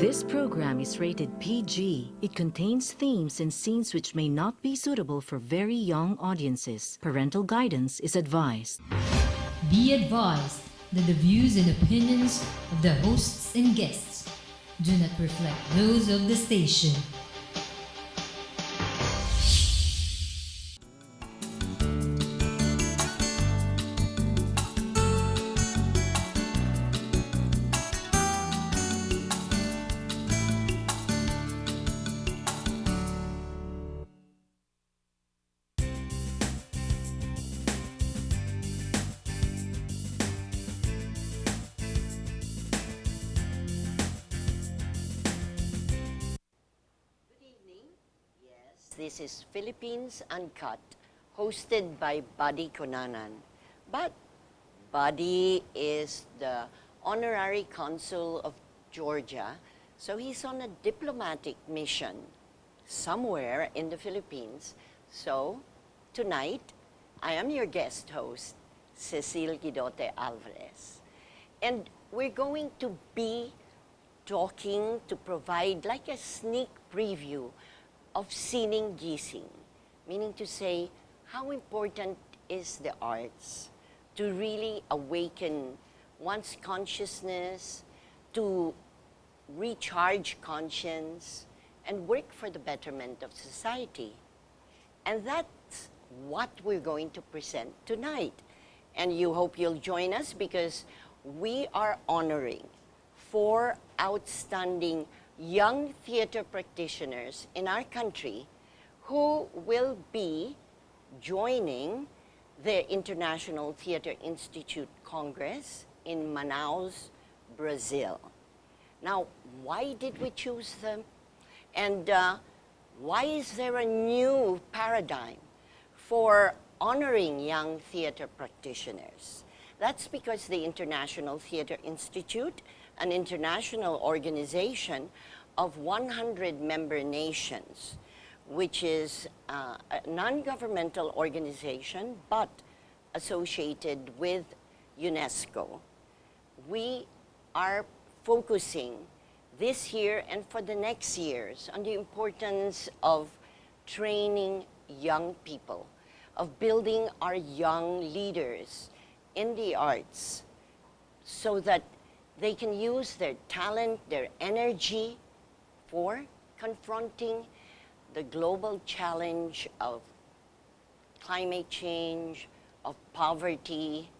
This program is rated PG. It contains themes and scenes which may not be suitable for very young audiences. Parental guidance is advised. Be advised that the views and opinions of the hosts and guests do not reflect those of the station. This is Philippines Uncut, hosted by Buddy Conanan. But Buddy is the honorary consul of Georgia, so he's on a diplomatic mission somewhere in the Philippines. So tonight, I am your guest host, Cecile Guidote Alvarez. And we're going to be talking to provide like a sneak preview of sining gising, meaning to say how important is the arts to really awaken one's consciousness, to recharge conscience, and work for the betterment of society. And that's what we're going to present tonight. And you hope you'll join us because we are honoring 4 outstanding young theater practitioners in our country who will be joining the International Theater Institute Congress in Manaus, Brazil. Now, why did we choose them? And why is there a new paradigm for honoring young theater practitioners? That's because the International Theater Institute, an international organization of 100 member nations, which is a non-governmental organization but associated with UNESCO. We are focusing this year and for the next years on the importance of training young people, of building our young leaders in the arts so that they can use their talent, their energy for confronting the global challenge of climate change, of poverty,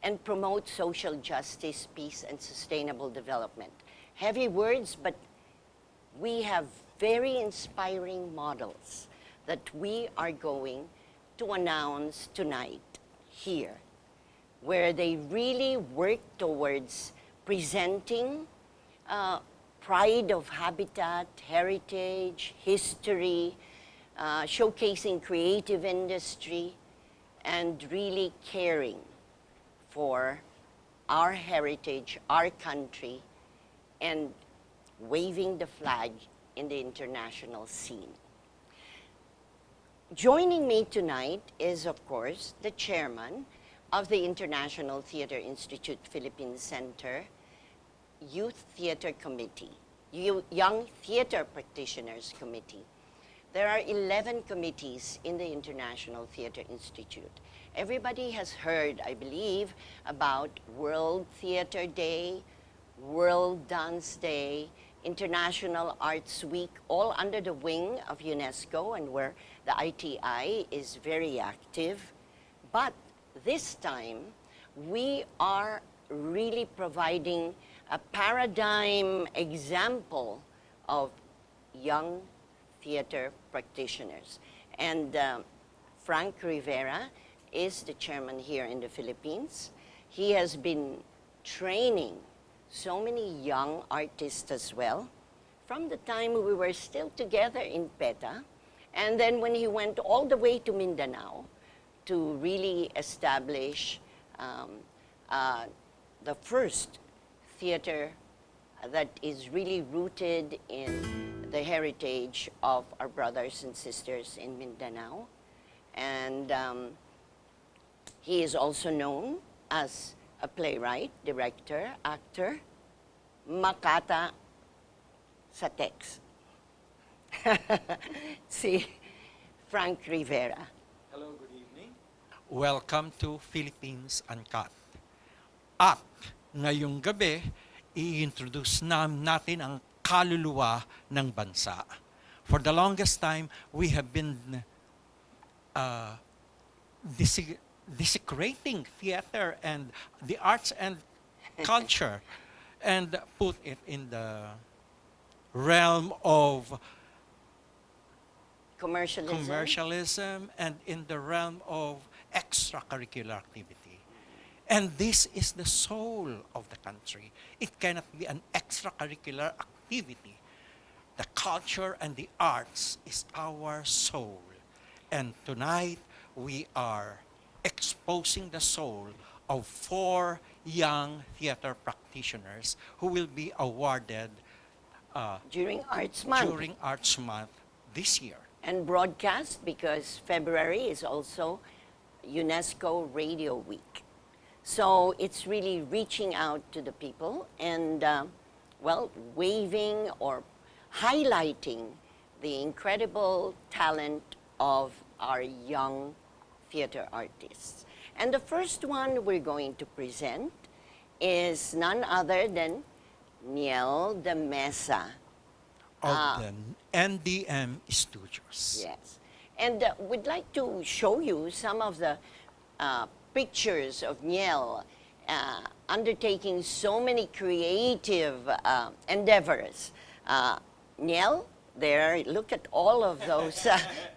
and promote social justice, peace, and sustainable development. Heavy words, but we have very inspiring models that we are going to announce tonight here, where they really work towards presenting pride of habitat, heritage, history, showcasing creative industry, and really caring for our heritage, our country, and waving the flag in the international scene. Joining me tonight is, of course, the chairman of the International Theater Institute Philippine Center Youth Theater Committee, Young Theater Practitioners Committee. There are 11 committees in the International Theater Institute. Everybody has heard, I believe, about World Theater Day, World Dance Day, International Arts Week, all under the wing of UNESCO and where the ITI is very active. But this time, we are really providing a paradigm example of young theater practitioners. And Frank Rivera is the chairman here in the Philippines. He has been training so many young artists as well from the time we were still together in PETA. And then when he went all the way to Mindanao to really establish the first theater that is really rooted in the heritage of our brothers and sisters in Mindanao. And he is also known as a playwright, director, actor, Makata sa text. Si Frank Rivera. Hello, good evening. Welcome to Philippines Uncut. At ngayong gabi, i-introduce natin ang kaluluwa ng bansa. For the longest time, we have been desecrating theater and the arts and culture and put it in the realm of commercialism and in the realm of extracurricular activity. And this is the soul of the country. It cannot be an extracurricular activity. The culture and the arts is our soul. And tonight, we are exposing the soul of 4 young theater practitioners who will be awarded During Arts Month. during Arts Month this year. And broadcast because February is also UNESCO Radio Week. So it's really reaching out to the people and, waving or highlighting the incredible talent of our young theater artists. And the first one we're going to present is none other than Niel de Mesa. Of the NDM Studios. Yes. And we'd like to show you some of the pictures of Niel undertaking so many creative endeavors. Niel, there, look at all of those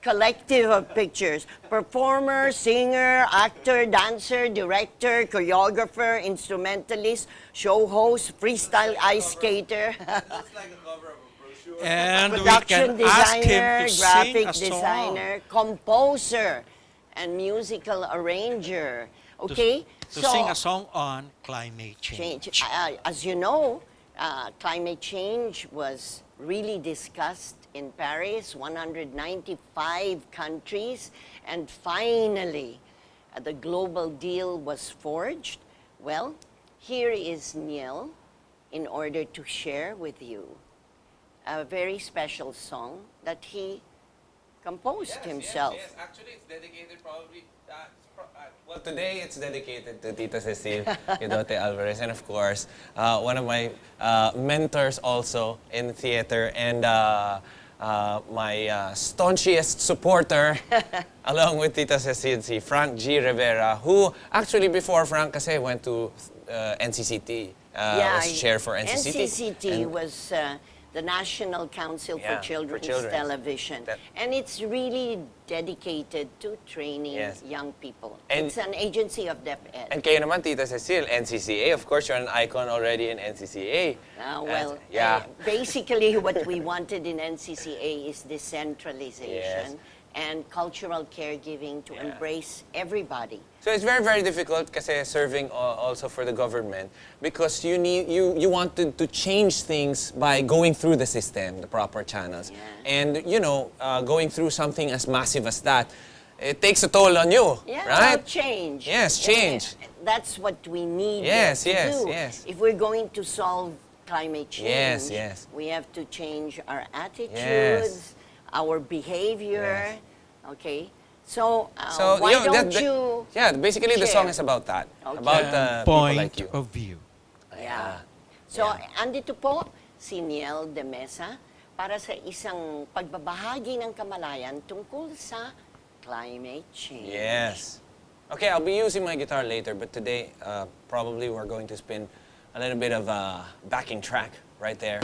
collective of pictures. Performer, singer, actor, dancer, director, choreographer, instrumentalist, show host, freestyle ice skater. Looks like a cover of a brochure. And we Production can ask him designer, to sing graphic a song. designer, composer, and musical arranger. Okay? To sing a song on climate change. As you know, climate change was really discussed in Paris, 195 countries, and finally, the global deal was forged. Well, here is Niel in order to share with you a very special song that he composed himself. Yes, actually, it's dedicated probably. Well, today it's dedicated to Tita Cecile Guidote Alvarez, and of course, one of my mentors also in theater and my staunchest supporter, along with Tita Cecile, si Frank G. Rivera, who actually before Frank kasi went to NCCT, was chair for NCCT. NCCT was the National Council for Children's Television. And it's really dedicated to training young people. And it's an agency of DepEd. And kayo naman, Tita Cecile, NCCA. Of course, you're an icon already in NCCA. Basically what we wanted in NCCA is decentralization and cultural caregiving to embrace everybody. So it's very, very difficult kasi serving also for the government because you want to change things by going through the system, the proper channels. And, going through something as massive as that, it takes a toll on you, right? Change. Yes, change. That's what we need to do. If we're going to solve climate change, we have to change our attitudes, our behavior, okay? So, why don't you basically share? The song is about that, about people like you. Point of view. So, andito po si Niel de Mesa para sa isang pagbabahagi ng kamalayan tungkol sa climate change. Yes. Okay, I'll be using my guitar later, but today probably we're going to spin a little bit of a backing track right there.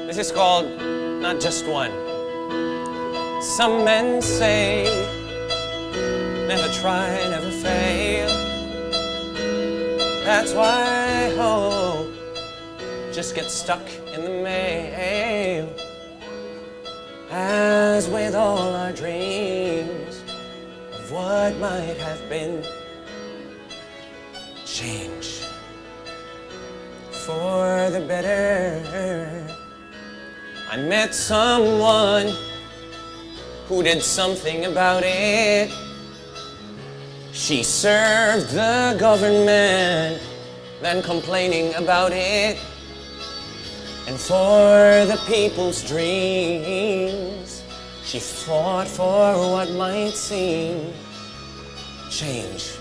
This is called Not Just One. Some men say, never try, never fail. That's why hope just gets stuck in the mail. As with all our dreams of what might have been, change for the better. I met someone who did something about it. She served the government, then complaining about it. And for the people's dreams, she fought for what might seem change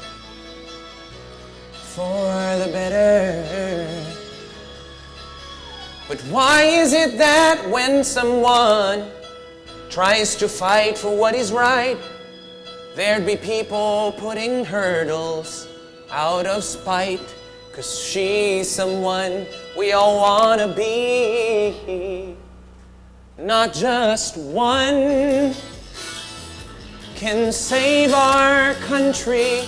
for the better. But why is it that when someone tries to fight for what is right, there'd be people putting hurdles out of spite? 'Cause she's someone we all wanna be. Not just one can save our country.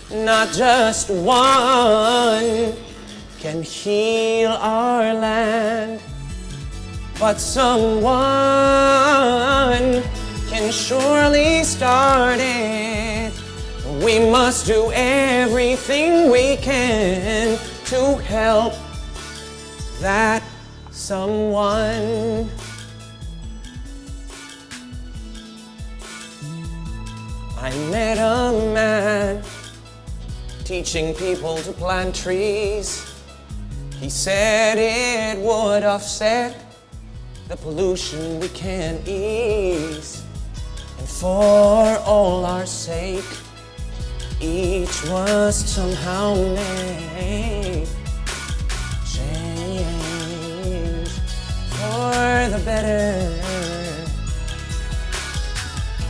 Not just one can heal our land. But someone can surely start it. We must do everything we can to help that someone. I met a man teaching people to plant trees. He said it would offset the pollution we can't ease. And for all our sake, each must somehow make change for the better.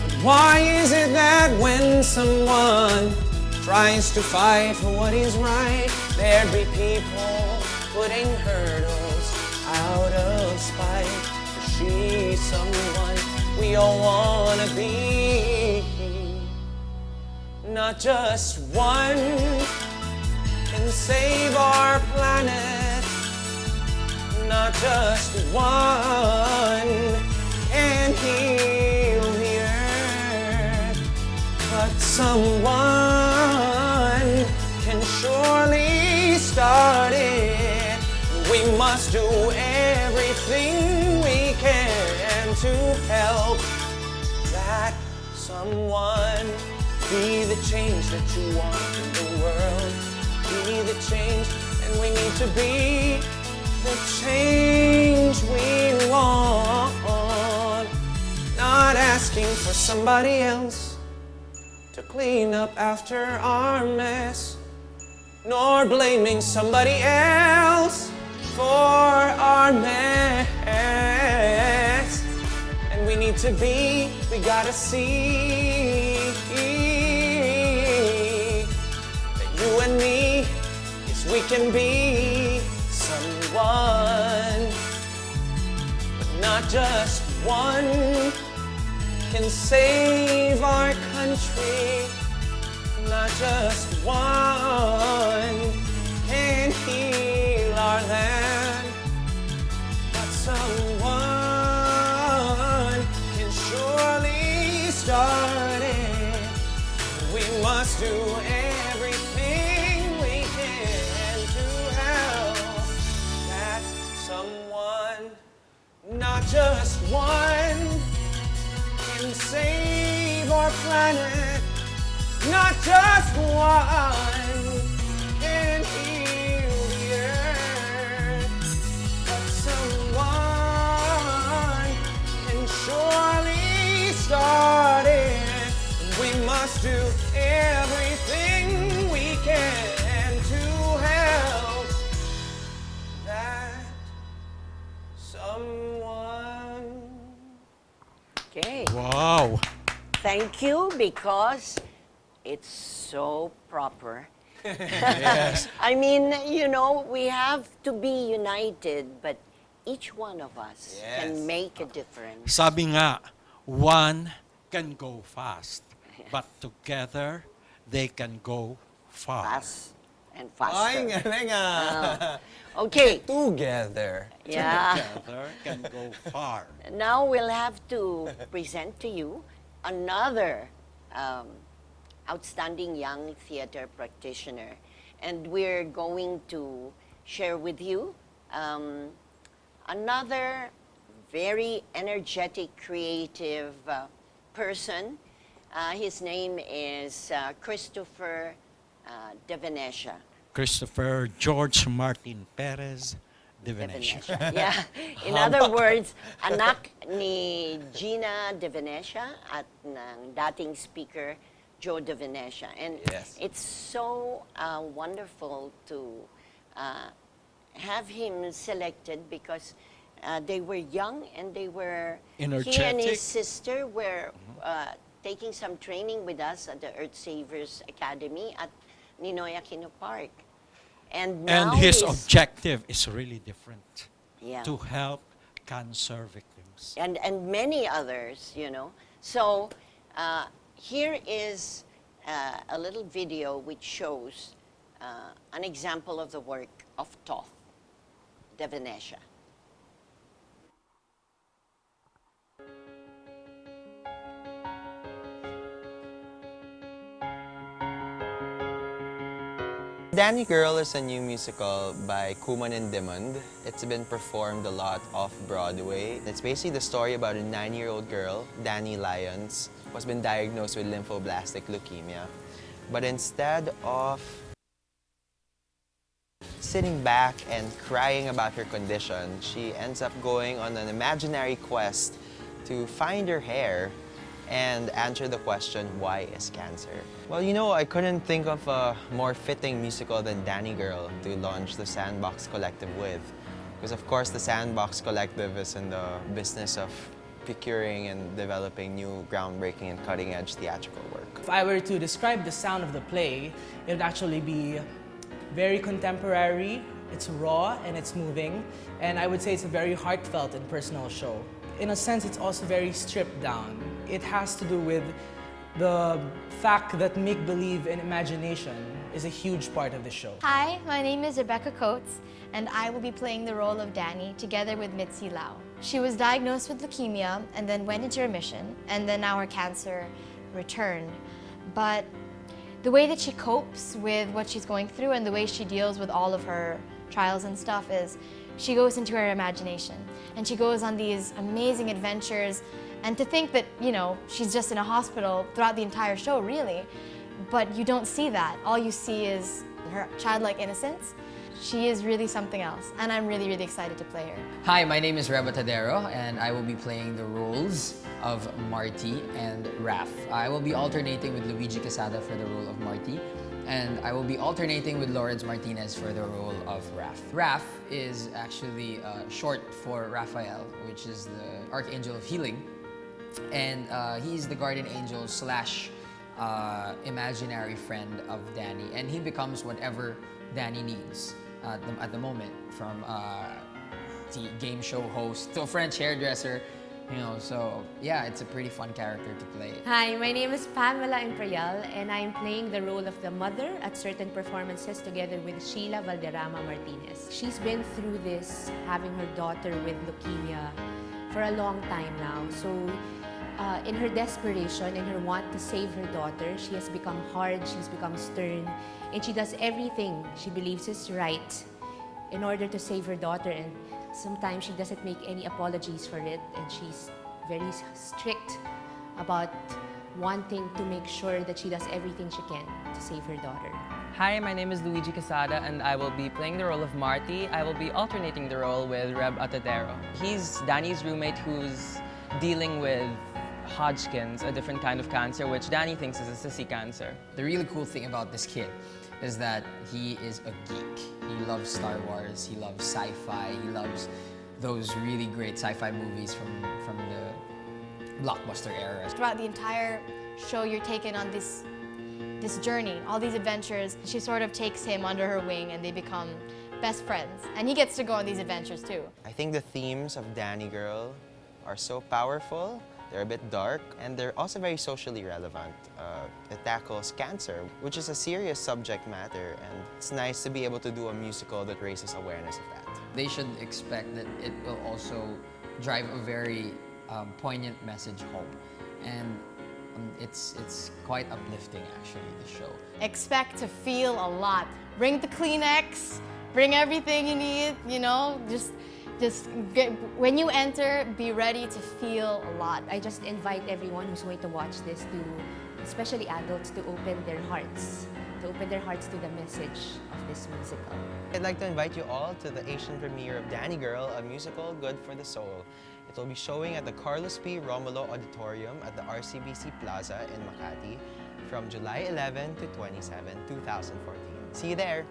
But why is it that when someone tries to fight for what is right, there'd be people putting hurdles out of spite? 'Cause she's someone we all wanna be. Not just one can save our planet. Not just one can heal the earth. But someone can surely start it. We must do everything we can to help that someone. Be the change that you want in the world. Be the change, and we need to be the change we want. Not asking for somebody else to clean up after our mess, nor blaming somebody else for our mess. And we need to be, we gotta see that you and me, yes, we can be someone. But not just one can save our country. Not just one can heal our land. But someone can surely start it. We must do everything we can to help that someone. Not just one can save our planet. Not just one can heal the earth. But someone can surely start it. We must do everything we can to help that someone. Okay. Wow. Thank you, because it's so proper. Yes. I mean, you know, we have to be united, but each one of us Yes. can make a difference. Sabi nga, one can go fast, but together they can go far. Fast and Ay, faster. galing ah. Okay, Together. yeah. Together can go far. Now we'll have to present to you another outstanding young theater practitioner. And we're going to share with you another very energetic, creative person. His name is Christopher De Venecia. Christopher George Martin Perez De Venecia. Yeah. In other words, anak ni Gina De Venecia at ng dating speaker Joe De Venecia. And Yes. it's so wonderful to have him selected because they were young and they were, he and Energetic. his sister were taking some training with us at the Earth Savers Academy at Ninoy Aquino Park. And now And his he's- objective is really different, yeah. to help cancer victims. and many others, you know. So here is a little video which shows an example of the work of Toth De Venecia. Danny Girl is a new musical by Kuman and Dimond. It's been performed a lot off-Broadway. It's basically the story about a 9-year-old girl, Danny Lyons, who has been diagnosed with lymphoblastic leukemia. But instead of sitting back and crying about her condition, she ends up going on an imaginary quest to find her hair and answer the question, why is cancer? Well, you know, I couldn't think of a more fitting musical than Danny Girl to launch the Sandbox Collective with. Because of course, the Sandbox Collective is in the business of procuring and developing new groundbreaking and cutting-edge theatrical work. If I were to describe the sound of the play, it would actually be very contemporary, it's raw and it's moving, and I would say it's a very heartfelt and personal show. In a sense, it's also very stripped down. It has to do with the fact that make-believe and imagination is a huge part of the show. Hi, my name is Rebecca Coates, and I will be playing the role of Danny together with Mitzi Lau. She was diagnosed with leukemia and then went into remission, and then now her cancer returned. But the way that she copes with what she's going through and the way she deals with all of her trials and stuff is she goes into her imagination and she goes on these amazing adventures. And to think that, you know, she's just in a hospital throughout the entire show, really, but you don't see that. All you see is her childlike innocence. She is really something else, and I'm really, really excited to play her. Hi, my name is Reba Tadero, and I will be playing the roles of Marty and Raph. I will be alternating with Luigi Quesada for the role of Marty, and I will be alternating with Lawrence Martinez for the role of Raph. Raph is actually short for Raphael, which is the Archangel of Healing, and he's the guardian angel slash imaginary friend of Danny, and he becomes whatever Danny needs at the moment, from the game show host to a French hairdresser, you know, so yeah, it's a pretty fun character to play. Hi, my name is Pamela Imperial, and I'm playing the role of the mother at certain performances together with Sheila Valderrama Martinez. She's been through this, having her daughter with leukemia for a long time now. So in her desperation, in her want to save her daughter, she has become hard, she's become stern, and she does everything she believes is right in order to save her daughter. And sometimes she doesn't make any apologies for it, and she's very strict about wanting to make sure that she does everything she can to save her daughter. Hi, my name is Luigi Quesada, and I will be playing the role of Marty. I will be alternating the role with Reb Atadero. He's Danny's roommate who's dealing with Hodgkin's, a different kind of cancer, which Danny thinks is a sissy cancer. The really cool thing about this kid is that he is a geek. He loves Star Wars, he loves sci-fi, he loves those really great sci-fi movies from the blockbuster era. Throughout the entire show, you're taken on this journey, all these adventures. She sort of takes him under her wing and they become best friends. And he gets to go on these adventures too. I think the themes of Danny Girl are so powerful. They're a bit dark, and they're also very socially relevant. It tackles cancer, which is a serious subject matter, and it's nice to be able to do a musical that raises awareness of that. They should expect that it will also drive a very poignant message home. And it's quite uplifting, actually, the show. Expect to feel a lot. Bring the Kleenex, bring everything you need, you know, just when you enter, be ready to feel a lot. I just invite everyone who's going to watch this to, especially adults, to open their hearts to open their hearts to the message of this musical. I'd like to invite you all to the Asian premiere of Danny Girl, a musical good for the soul. It will be showing at the Carlos P. Romulo Auditorium at the RCBC Plaza in Makati from July 11 to 27, 2014. See you there!